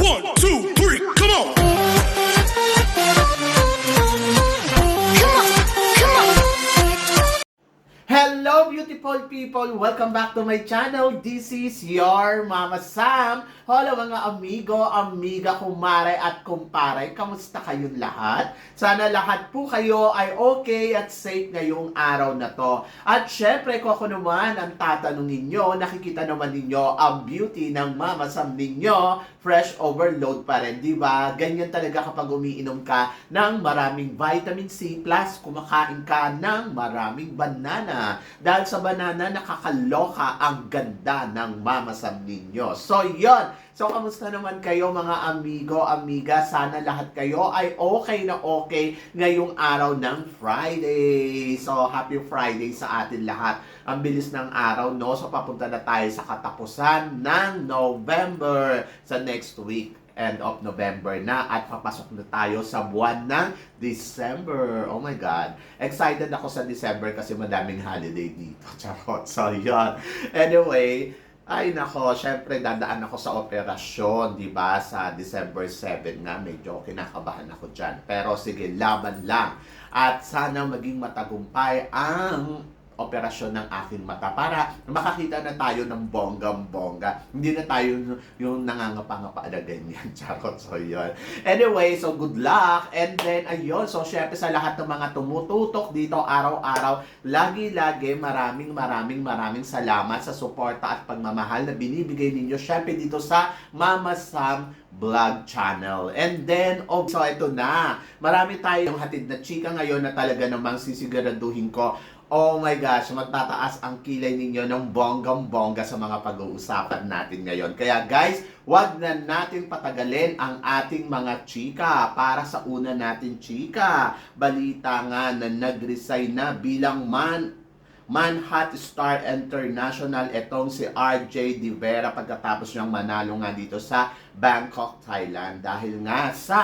1, 2, 3, come on! Hello beautiful people! Welcome back to my channel. This is your Mama Sam. Hello mga amigo, amiga, kumare at kumpare. Kamusta kayong lahat? Sana lahat po kayo ay okay at safe ngayong araw na to. At syempre kung ako naman ang tatanungin nyo, nakikita naman ninyo ang beauty ng Mama Sam ninyo. Fresh overload pa rin, di ba? Ganyan talaga kapag umiinom ka ng maraming vitamin C plus kumakain ka ng maraming banana. Dahil sa banana, nakakaloka ang ganda ng Mama Sam ninyo. So, yon. So, kamusta naman kayo mga amigo, amiga? Sana lahat kayo ay okay na okay ngayong araw ng Friday. So, happy Friday sa atin lahat. Ang bilis ng araw, no? So, papunta na tayo sa katapusan ng November sa next week. End of November na at papasok na tayo sa buwan ng December. Oh my God. Excited ako sa December kasi madaming holiday dito. Charot. So, yun. Anyway, ay nako, syempre dadaan ako sa operasyon, di ba? Sa December 7 nga, medyo kinakabahan ako dyan. Pero sige, laban lang. At sana maging matagumpay ang operasyon ng aking mata para makakita na tayo ng bonggang-bongga. Hindi na tayo yung nangangapa-ngapa na ganyan. Charot. So, yun. Anyway, so good luck. And then, ayun. So, syempre sa lahat ng mga tumututok dito araw-araw, lagi-lagi maraming salamat sa suporta at pagmamahal na binibigay ninyo. Syempre dito sa Mama Sam Vlog Channel. And then, so ito na. Marami tayong hatid na chika ngayon na talaga namang sisiguraduhin ko. Oh my gosh, magtataas ang kilay ninyo ng bonggang-bongga sa mga pag-uusapan natin ngayon. Kaya guys, wag na natin patagalin ang ating mga chika para sa una natin chika. Balita nga na nag-resign na bilang Manhunt Star International etong si RJ De Vera pagkatapos niyang manalo nga dito sa Bangkok, Thailand dahil nga sa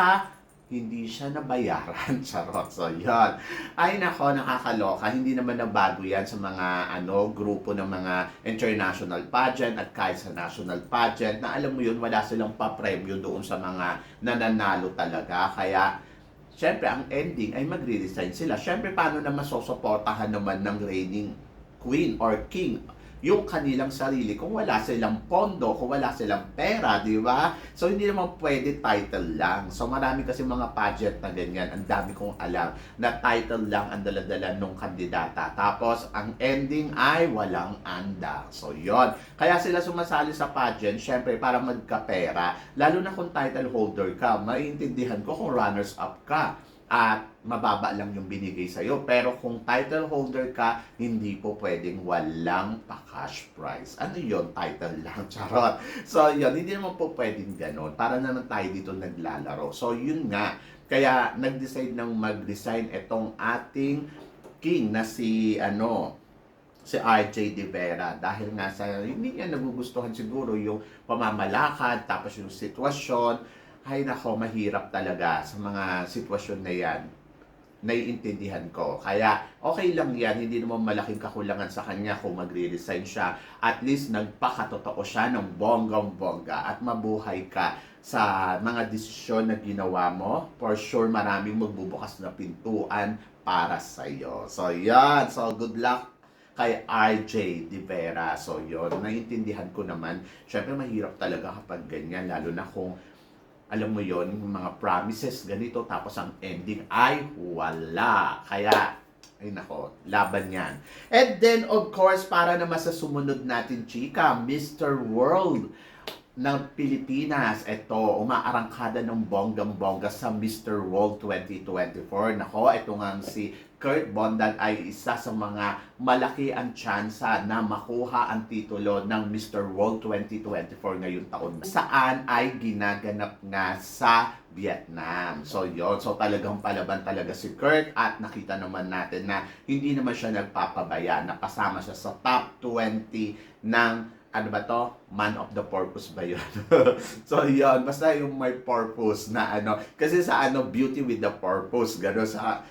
hindi siya nabayaran. Charot. So, yun. Ay, nako, nakakaloka. Hindi naman nabago yan sa mga grupo ng mga international pageant at kahit sa national pageant na alam mo yun, wala silang pa-premyo doon sa mga nananalo talaga. Kaya, syempre, ang ending ay magre-resign sila. Syempre, paano na masosuportahan naman ng reigning queen or king yung kanilang sarili kung wala silang pondo, kung wala silang pera, di ba? So, hindi naman pwede title lang. So, marami kasi mga pageant na ganyan. Ang dami kong alam na title lang ang daladala ng kandidata. Tapos, ang ending ay walang anda. So, yon. Kaya sila sumasali sa pageant, syempre, para magkapera. Lalo na kung title holder ka, maiintindihan ko kung runners-up ka at mababa lang yung binigay sa'yo. Pero kung title holder ka, hindi po pwedeng walang pa-cash prize. Ano yun? Title lang. Charot. So, yun. Hindi naman po pwedeng ganon. Para naman tayo dito naglalaro. So, yun nga. Kaya, nag-decide nang mag-resign itong ating king na si RJ De Vera dahil nga sa hindi niya nagugustuhan siguro yung pamamalakad tapos yung sitwasyon. Ay nako, mahirap talaga sa mga sitwasyon na yan. Naiintindihan ko. Kaya okay lang yan, hindi naman malaking kakulangan sa kanya kung magre-resign siya. At least nagpakatotoo siya ng bonggang-bongga at mabuhay ka sa mga desisyon na ginawa mo. For sure, maraming magbubukas na pintuan para sa'yo. So, yan. So, good luck kay RJ De Vera. So, yun. Naiintindihan ko naman. Siyempre, mahirap talaga kapag ganyan. Lalo na kung alam mo yon, mga promises ganito, tapos ang ending ay wala. Kaya, ay nako, laban yan. And then, of course, para naman sa sumunod natin, chika, Mr. World ng Pilipinas. Ito, umaarangkada ng bonggang-bongga sa Mr. World 2024. Nako, ito nga si Kurt Bondan ay isa sa mga malaki ang tsansa na makuha ang titulo ng Mr. World 2024 ngayong taon. Saan ay ginaganap nga sa Vietnam. So, yon. So, talagang palaban talaga si Kurt at nakita naman natin na hindi naman siya nagpapabaya. Napasama siya sa top 20 ng ano ba to? Man of the purpose ba yun? So, yun. Basta yung may purpose na Kasi sa beauty with the purpose. Gano'n.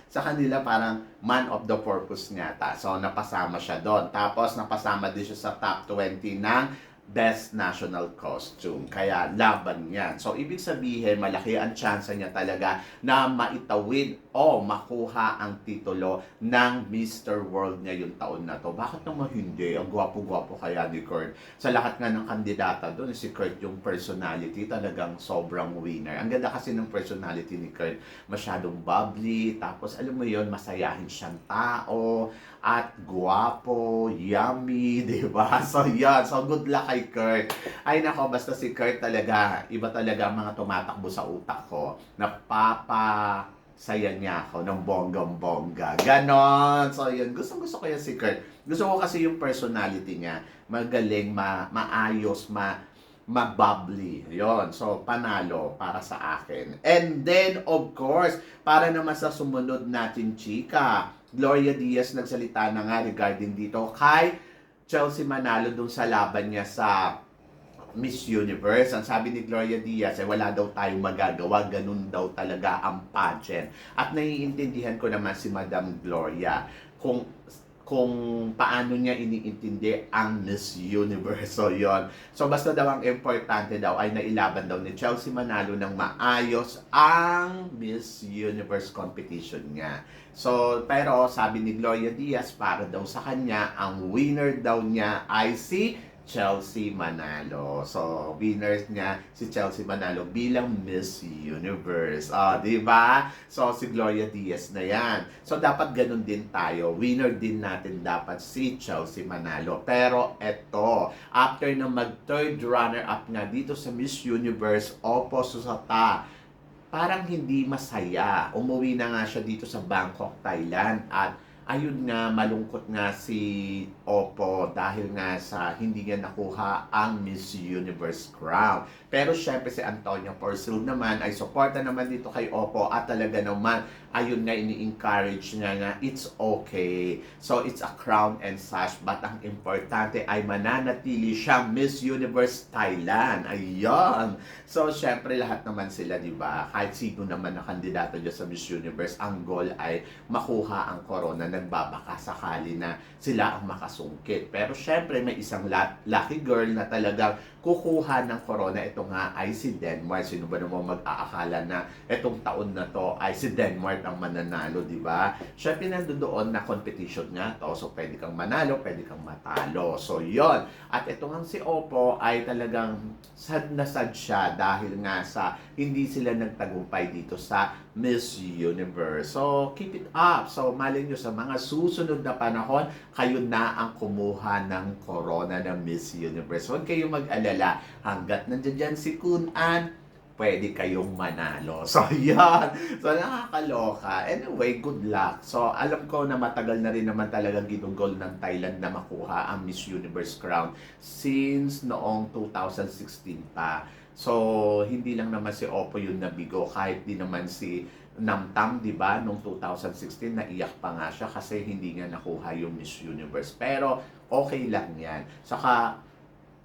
Sa kanila parang man of the purpose nga ta. So, napasama siya doon. Tapos, napasama din siya sa top 20 ng Best National Costume. Kaya laban yan. So, ibig sabihin, malaki ang chance niya talaga na maitawid o makuha ang titulo ng Mr. World ngayong taon na to. Bakit naman hindi? Ang gwapo-gwapo kaya ni Kurt. Sa lahat nga ng kandidata doon, si Kurt yung personality, talagang sobrang winner. Ang ganda kasi ng personality ni Kurt. Masyadong bubbly, tapos alam mo yon, masayahin siyang tao, at guwapo, yummy, di ba? So, yan. So, good luck kay Kurt. Ay, nako, basta si Kurt talaga, iba talaga ang mga tumatakbo sa utak ko. Napapasaya niya ako ng bonggang-bongga. Ganon. So, yun. Gusto ko yan si Kurt. Gusto ko kasi yung personality niya. Magaling, maayos, mabubbly. Yon. So, panalo para sa akin. And then, of course, para naman sa sumunod natin, chika, Gloria Diaz nagsalita na nga regarding dito kay Chelsea Manalo dun sa laban niya sa Miss Universe. Ang sabi ni Gloria Diaz ay wala daw tayong magagawa, ganun daw talaga ang pageant. At naiintindihan ko naman si Madam Gloria kung paano niya iniintindi ang Miss Universe. So, yon. So, basta daw ang importante daw ay nailaban daw ni Chelsea Manalo ng maayos ang Miss Universe competition niya. So, pero sabi ni Gloria Diaz, para daw sa kanya, ang winner daw niya ay si Chelsea Manalo. So, winner niya si Chelsea Manalo bilang Miss Universe. Di ba? So, si Gloria Diaz na yan. So, dapat ganun din tayo. Winner din natin dapat si Chelsea Manalo. Pero, eto, after na mag-third runner-up nga dito sa Miss Universe, Oppo Susata, parang hindi masaya. Umuwi na nga siya dito sa Bangkok, Thailand. At ayun nga, malungkot nga si Oppo dahil nga sa hindi niya nakuha ang Miss Universe crown. Pero syempre si Antonio Porcel naman ay suporta naman dito kay Oppo at talaga naman ayun nga ini-encourage niya na it's okay. So it's a crown and sash, but ang importante ay mananatili siyang Miss Universe Thailand. Ayun. So syempre lahat naman sila, di ba? Kahit sino naman na kandidato dyan sa Miss Universe, ang goal ay makuha ang corona. Nagbabaka sakali na sila ang makasungkit. Pero syempre may isang lucky girl na talagang kukuha ng corona. Ito nga ay si Denmark. Sino ba naman mag-aakala na itong taon na to ay si Denmark ang mananalo, di ba? Syempre nandoon na competition nga to. So pwede kang manalo, pwede kang matalo. So yon. At ito nga si Oppo ay talagang sad na sad siya dahil nga sa hindi sila nagtagumpay dito sa Miss Universe. So keep it up. So malay nyo sa mga susunod na panahon, kayo na ang kumuha ng corona ng Miss Universe. Huwag kayong mag-alala. Hanggat nandiyan dyan si Kun An, pwede kayong manalo. So, yan. So, nakakaloka. Anyway, good luck. So, alam ko na matagal na rin naman talagang ginugol ng Thailand na makuha ang Miss Universe crown since noong 2016 pa. So, hindi lang naman si Oppo yung nabigo. Kahit di naman si Namtam, di ba? Noong 2016, naiyak pa nga siya kasi hindi nga nakuha yung Miss Universe. Pero, okay lang yan. Saka,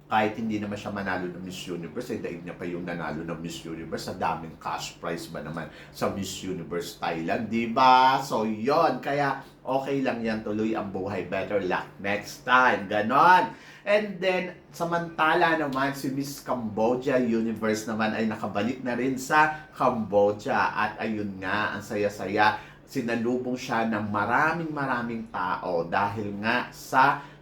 kahit hindi naman siya manalo ng Miss Universe, eh, daig niya pa yung nanalo ng Miss Universe. Sa daming cash prize ba naman sa Miss Universe Thailand, di ba? So, yon. Kaya, okay lang yan. Tuloy ang buhay. Better luck next time. Ganon. And then, samantala naman, si Miss Cambodia Universe naman ay nakabalik na rin sa Cambodia. At ayun nga, ang saya-saya. Sinalubong siya ng maraming tao dahil nga sa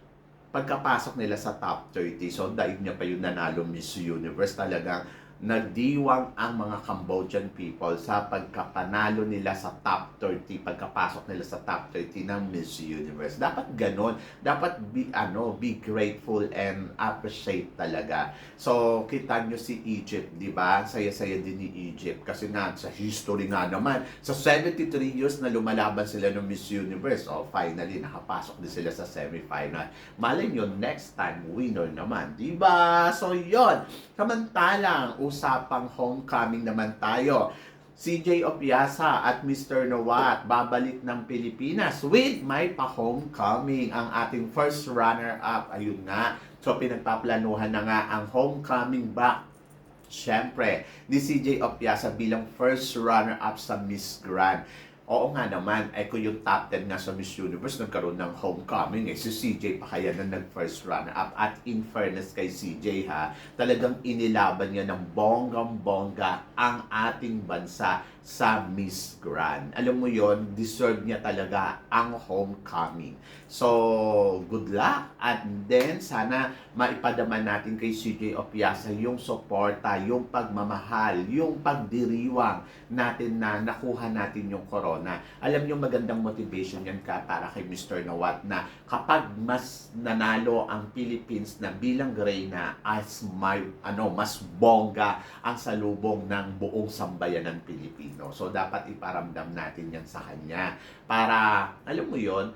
pagkapasok nila sa top 30. So, daig niya pa yung nanalo Miss Universe. Talagang nagdiwang ang mga Cambodian people sa pagkapanalo nila sa top 30, pagkapasok nila sa top 30 ng Miss Universe. Dapat ganon. Dapat be grateful and appreciate talaga. So, kita nyo si Egypt, di ba? Saya-saya din ni Egypt. Kasi nga, sa history nga naman, sa 73 years na lumalaban sila ng Miss Universe, finally, nakapasok din sila sa semifinal. Malay nyo, next time, winner naman. Di ba? So, yon. Samantalang, usapang homecoming naman tayo. CJ Opiasa at Mr. Nawat babalik ng Pilipinas with may pa-homecoming. Ang ating first runner-up, ayun nga. So, pinagpaplanuhan na nga ang homecoming back, syempre, ni CJ Opiasa bilang first runner-up sa Miss Grand. Oo nga naman, kung yung top 10 nga sa Miss Universe, nagkaroon ng homecoming si CJ pa kaya na nag-first runner-up. At in fairness kay CJ talagang inilaban niya ng bonggang-bongga ang ating bansa sa Miss Grand. Alam mo yon, deserve niya talaga ang homecoming. So, good luck. At then, sana maipadaman natin kay CJ Opiasa yung suporta, yung pagmamahal, yung pagdiriwang natin na nakuha natin yung corona. Alam niyo, magandang motivation yan para kay Mr. Nawat na kapag mas nanalo ang Philippines na bilang Reyna as mas bongga ang salubong ng buong sambayanan Pilipino. So, dapat iparamdam natin yan sa kanya para, alam mo yon,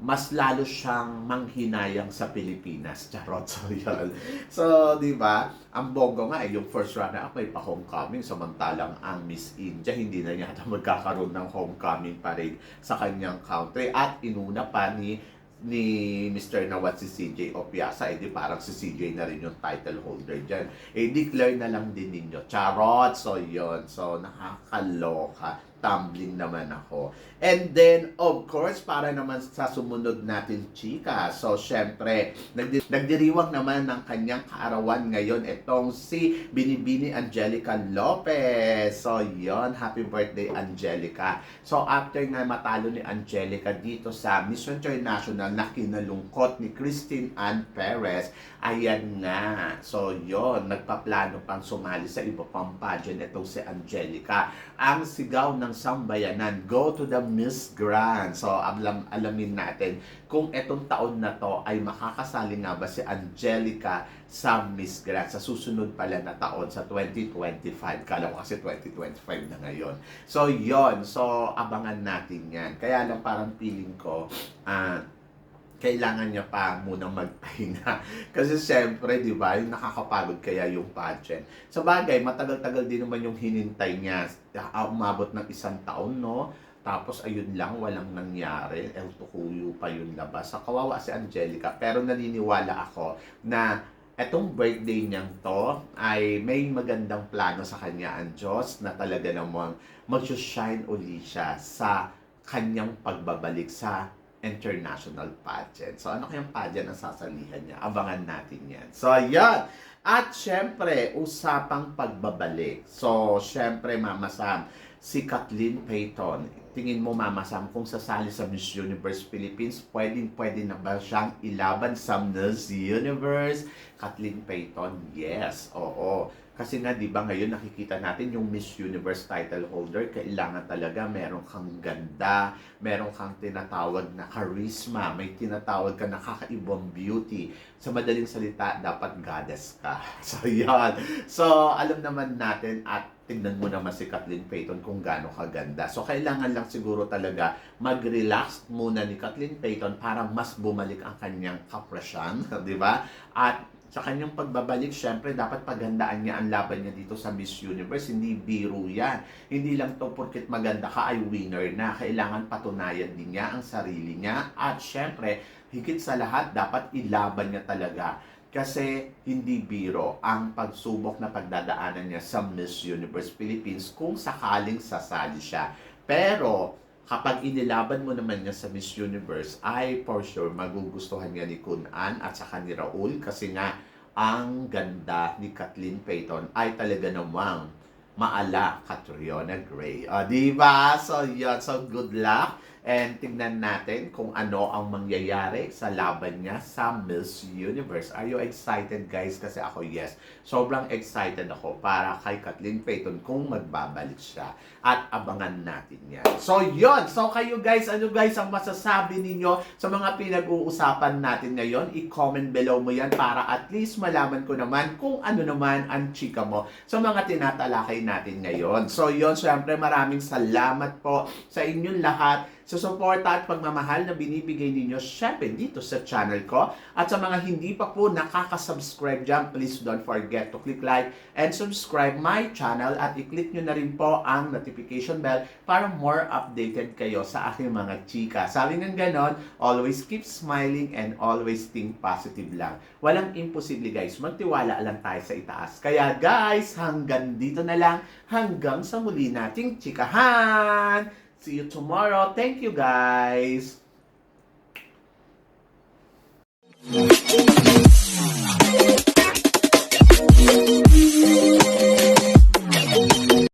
mas lalo siyang manghinayang sa Pilipinas. Charot. So, yun. So, di ba? Ang bongo nga yung first runner-up may pa-homecoming, samantalang ang Miss India hindi na yata magkakaroon ng homecoming parade sa kanyang country. At inuna pa ni Mr. Nawat si CJ Opiasa, di parang si CJ na rin yung title holder dyan. Declare na lang din ninyo. Charot! So, yun. So, nakakaloka. Tumbling naman ako. And then, of course, para naman sa sumunod natin, chika. So, syempre, nagdiriwang naman ng kanyang kaarawan ngayon itong si Binibini Angelica Lopez. So, yon, happy birthday, Angelica. So, after nga matalo ni Angelica dito sa Miss International na kinalungkot ni Christine Ann Perez, ayan nga. So, yon, nagpaplano pang sumali sa iba pang pageant itong si Angelica. Ang sigaw ng sambayanan, go to the Miss Grand. So, alamin natin kung etong taon na to ay makakasali nga ba si Angelica sa Miss Grand sa susunod pala na taon sa 2025. Kala ko kasi 2025 na ngayon. So, yon. So, abangan natin yan. Kaya lang parang feeling ko, kailangan niya pa munang magpahinga. Kasi siyempre, di ba, yung nakakapagod kaya yung pageant. Sa bagay, matagal-tagal din naman yung hinintay niya. Umabot ng 1 taon, no? Tapos, ayun lang, walang nangyari. Tukuyo pa yun labas. Sa kawawa si Angelica. Pero naniniwala ako na etong birthday niyang to ay may magandang plano sa kanya ang Diyos na talaga namang mag-shine uli siya sa kanyang pagbabalik sa international pageant. So, ano kayang pageant ang sasalihan niya? Abangan natin yan. So, yan. At, syempre, usapang pagbabalik. So, syempre, Mama Sam, si Kathleen Payton. Tingin mo, Mama Sam, kung sasali sa Miss Universe Philippines, pwede na ba siyang ilaban sa Miss Universe? Kathleen Payton, yes. Oo. Kasi nga, di ba, ngayon nakikita natin yung Miss Universe title holder, kailangan talaga meron kang ganda, meron kang tinatawag na charisma, may tinatawag ka na kakaibang beauty. Sa madaling salita, dapat goddess ka. So, yan. So, alam naman natin at tignan mo naman si Kathleen Payton kung gaano kaganda. So, kailangan lang siguro talaga mag-relax muna ni Kathleen Payton para mas bumalik ang kanyang kapresyan, di ba? At sa kanyang pagbabalik, syempre, dapat paghandaan niya ang laban niya dito sa Miss Universe. Hindi biro yan. Hindi lang to porket maganda ka ay winner na. Kailangan patunayan din niya ang sarili niya. At syempre, higit sa lahat, dapat ilaban niya talaga. Kasi hindi biro ang pagsubok na pagdadaanan niya sa Miss Universe Philippines kung sakaling sasali siya. Pero, kapag inilaban mo naman niya sa Miss Universe, ay for sure magugustuhan niya ni Kun An at saka ni Raul kasi nga ang ganda ni Kathleen Payton ay talaga namang maala Catriona Gray. Diba? So, yun. So, good luck. And tingnan natin kung ano ang mangyayari sa laban niya sa Miss Universe. Are you excited, guys? Kasi ako, yes. Sobrang excited ako para kay Kathleen Payton kung magbabalik siya. At abangan natin yan. So, yun. So, kayo, guys, ano guys ang masasabi ninyo sa mga pinag-uusapan natin ngayon? I-comment below mo yan para at least malaman ko naman kung ano naman ang chika mo sa mga tinatalakay natin ngayon. So, yun. Siyempre, maraming salamat po sa inyong lahat sa suporta at pagmamahal na binibigay ninyo syempre dito sa channel ko. At sa mga hindi pa po nakaka-subscribe dyan, please don't forget to click like and subscribe my channel at i-click nyo na rin po ang notification bell para more updated kayo sa aking mga chika. Sabi ng ganon, always keep smiling and always think positive lang. Walang imposible guys, magtiwala lang tayo sa itaas. Kaya guys, hanggang dito na lang, hanggang sa muli nating chikahan! See you tomorrow. Thank you, guys.